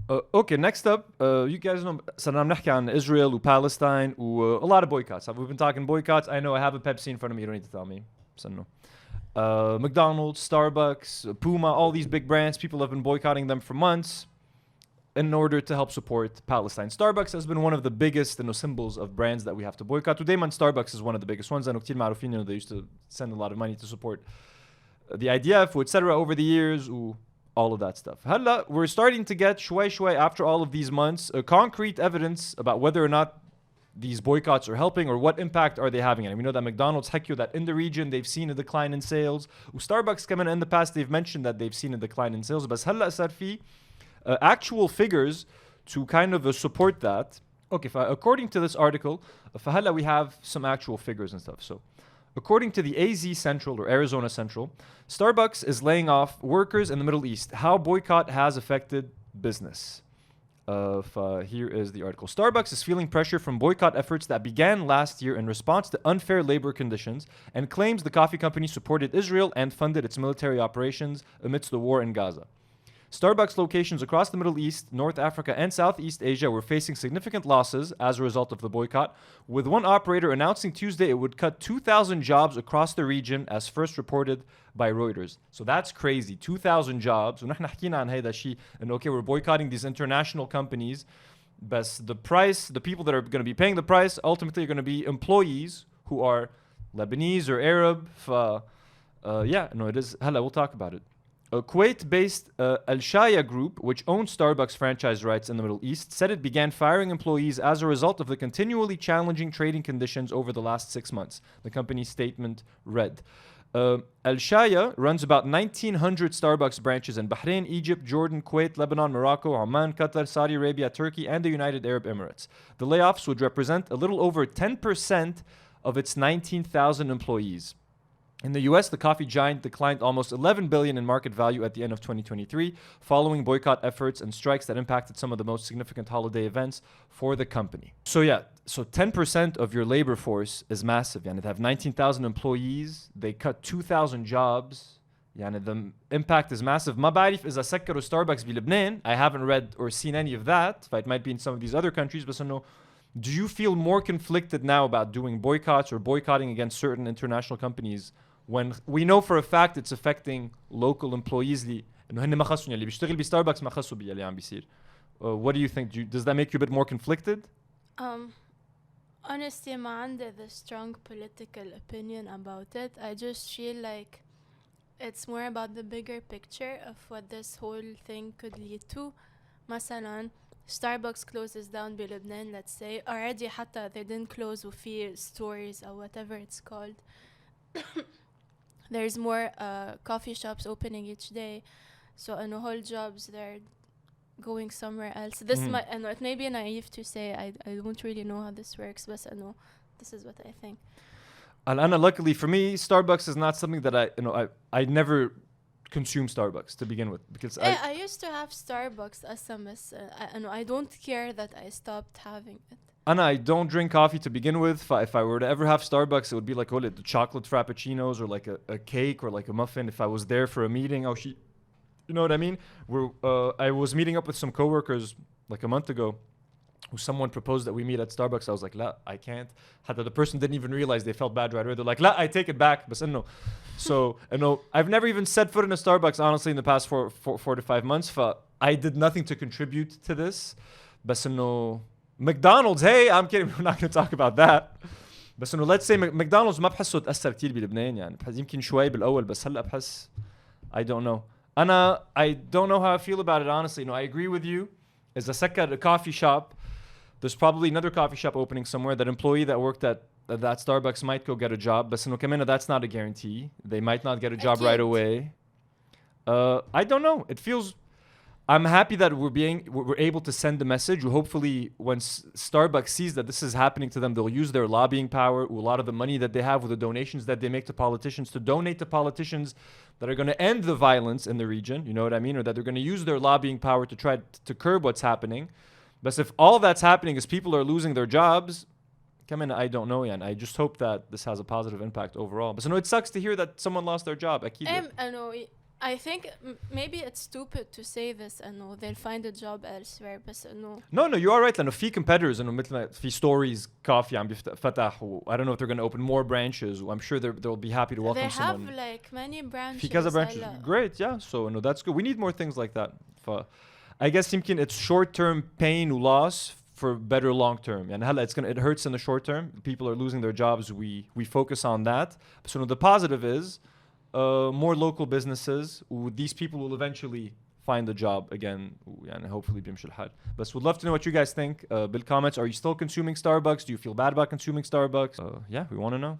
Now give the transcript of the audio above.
Okay, next up, you guys know صرنا بنحكي عن Israel و Palestine و a lot of boycotts. We've been talking boycotts. I know I have a Pepsi in front of me. You don't need to tell me. So no. McDonald's, Starbucks, Puma, all these big brands, people have been boycotting them for months in order to help support Palestine. Starbucks has been one of the biggest symbols of brands that we have to boycott. Today, man, Starbucks is one of the biggest ones. I know كتير معروفين, they used to send a lot of money to support the IDF, etc. over the years, all of that stuff. Halla, we're starting to get shway after all of these months, concrete evidence about whether or not these boycotts are helping or what impact are they having. And we know that McDonald's, Hekyo, that in the region they've seen a decline in sales. Starbucks coming in the past, they've mentioned that they've seen a decline in sales. But halla صار في actual figures to kind of support that. Okay, according to this article, فهلا we have some actual figures and stuff. So according to the AZ Central or Arizona Central, Starbucks is laying off workers in the Middle East. How boycott has affected business. Here is the article. Starbucks is feeling pressure from boycott efforts that began last year in response to unfair labor conditions and claims the coffee company supported Israel and funded its military operations amidst the war in Gaza. Starbucks locations across the Middle East, North Africa, and Southeast Asia were facing significant losses as a result of the boycott, with one operator announcing Tuesday it would cut 2,000 jobs across the region, as first reported by Reuters. So that's crazy. 2,000 jobs. ونحن حكينا عن هذا الشيء and okay, we're boycotting these international companies, but the price, the people that are going to be paying the price, ultimately are going to be employees who are Lebanese or Arab. It is. Hala, we'll talk about it. A Kuwait-based Al Shaya Group, which owns Starbucks franchise rights in the Middle East, said it began firing employees as a result of the continually challenging trading conditions over the last 6 months. The company's statement read. Al Shaya runs about 1,900 Starbucks branches in Bahrain, Egypt, Jordan, Kuwait, Lebanon, Morocco, Oman, Qatar, Saudi Arabia, Turkey, and the United Arab Emirates. The layoffs would represent a little over 10% of its 19,000 employees. In the US, the coffee giant declined almost $11 billion in market value at the end of 2023, following boycott efforts and strikes that impacted some of the most significant holiday events for the company. So 10% of your labor force is massive. They have 19,000 employees. They cut 2,000 jobs. The impact is massive. ما بعرف إذا سكروا Starbucks بلبنان. I haven't read or seen any of that. It might be in some of these other countries, but do you feel more conflicted now about doing boycotts or boycotting against certain international companies when we know for a fact it's affecting local employees انه هن ما خصهم اللي بيشتغل بستاربكس ما خصوا باللي عم بيصير. What do you think? Does that make you a bit more conflicted? Honestly, ما عندي the strong political opinion about it. I just feel like it's more about the bigger picture of what this whole thing could lead to. مثلا Starbucks closes down بلبنان, let's say. Already حتى they didn't close وفي stores or whatever it's called. There's more coffee shops opening each day. So whole jobs, they're going somewhere else. This might, it may be naive to say. I don't really know how this works, but this is what I think. And luckily for me, Starbucks is not something that I never consume Starbucks to begin with, because I used to have Starbucks SMS. I don't care that I stopped having it. And I don't drink coffee to begin with. If I were to ever have Starbucks, it would be like the chocolate frappuccinos or like a cake or like a muffin. If I was there for a meeting, you know what I mean? I was meeting up with some coworkers like a month ago, who someone proposed that we meet at Starbucks. I was like, la, I can't. The person didn't even realize, they felt bad right away. They're like, la, I take it back. But no. So, I've never even set foot in a Starbucks, honestly, in the past 4 to 5 months. I did nothing to contribute to this. But no. McDonald's, hey, I'm kidding. We're not going to talk about that. بس انه let's say McDonald's ما بحسه تأثر كتير بلبنان يعني يمكن شوي بالأول بس هلا بحس I don't know. I don't know how I feel about it, honestly. I agree with you. As a second, a coffee shop, there's probably another coffee shop opening somewhere. That employee that worked at that Starbucks might go get a job, but that's not a guarantee. They might not get a job right away. I don't know. It feels. I'm happy that we're able to send a message. Hopefully, once Starbucks sees that this is happening to them, they'll use their lobbying power, a lot of the money that they have with the donations that they make to politicians, to donate to politicians that are going to end the violence in the region. You know what I mean? Or that they're going to use their lobbying power to try to curb what's happening. But if all that's happening is people are losing their jobs, I don't know, and I just hope that this has a positive impact overall. But it sucks to hear that someone lost their job. I know. I think maybe it's stupid to say this انه they'll find a job elsewhere بس انه No, you are right لأنه في competitors إنه مثل ما في stories coffee عم بيفتح و I don't know if they're going to open more branches. I'm sure they'll be happy to welcome they have someone. like many branches في كذا branches. هلا. Great, yeah. So no, that's good. We need more things like that. I guess يمكن it's short term pain و loss for better long term. يعني هلا it hurts in the short term. People are losing their jobs. We focus on that. So no, the positive is more local businesses. These people will eventually find a job again. And hopefully بيمشي الحال. But would love to know what you guys think. بالcomments, are you still consuming Starbucks? Do you feel bad about consuming Starbucks? Yeah, we want to know.